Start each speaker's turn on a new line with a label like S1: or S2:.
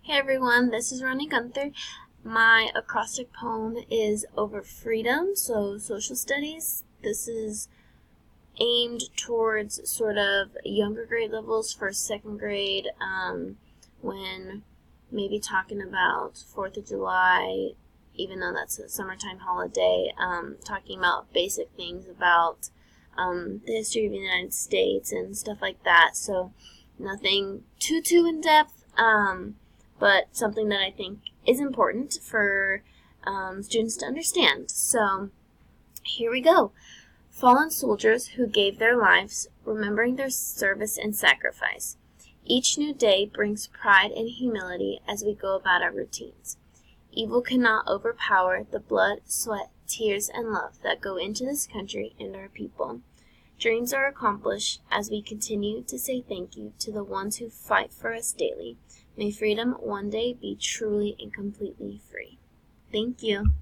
S1: Hey everyone, this is Ronnie Gunther. My acrostic poem is over freedom, so social studies. This is aimed towards sort of younger grade levels, first, second grade, when maybe talking about 4th of July, even though that's a summertime holiday, talking about basic things about the history of the United States and stuff like that. So nothing too in depth, but something that I think is important for students to understand. So here we go. Fallen soldiers who gave their lives, remembering their service and sacrifice. Each new day brings pride and humility as we go about our routines. Evil cannot overpower the blood, sweat, tears, and love that go into this country and our people. Dreams are accomplished as we continue to say thank you to the ones who fight for us daily. May freedom one day be truly and completely free. Thank you.